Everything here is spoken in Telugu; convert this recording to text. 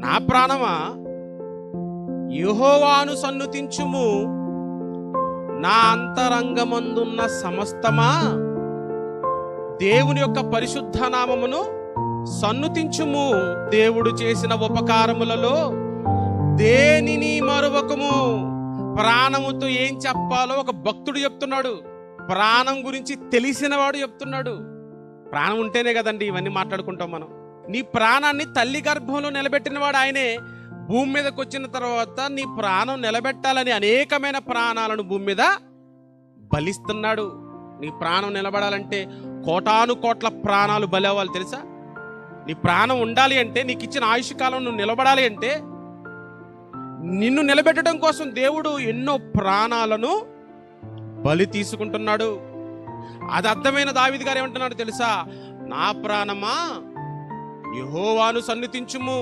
నా ప్రాణమా యెహోవాను సన్నుతించుము, నా అంతరంగమందున్న సమస్తమా దేవుని యొక్క పరిశుద్ధ నామమును సన్నుతించుము. దేవుడు చేసిన ఉపకారములలో దేనిని మరువకము. ప్రాణముతో ఏం చెప్పాలో ఒక భక్తుడు చెప్తున్నాడు. ప్రాణం గురించి తెలిసినవాడు చెప్తున్నాడు. ప్రాణం ఉంటేనే కదండి ఇవన్నీ మాట్లాడుకుంటాం మనం. నీ ప్రాణాన్ని తల్లి గర్భంలో నిలబెట్టినవాడు ఆయనే. భూమి మీదకి వచ్చిన తర్వాత నీ ప్రాణం నిలబెట్టాలని అనేకమైన ప్రాణాలను భూమి మీద బలిస్తున్నాడు. నీ ప్రాణం నిలబడాలంటే కోటాను కోట్ల ప్రాణాలు బలి అవ్వాలి తెలుసా? నీ ప్రాణం ఉండాలి అంటే, నీకు ఇచ్చిన ఆయుష్ కాలం నువ్వు నిలబడాలి అంటే, నిన్ను నిలబెట్టడం కోసం దేవుడు ఎన్నో ప్రాణాలను బలి తీసుకుంటున్నాడు. అది అర్థమైన దావీదు గారు ఏమంటున్నాడు తెలుసా? నా ప్రాణమా యెహోవాను సన్నుతించుము,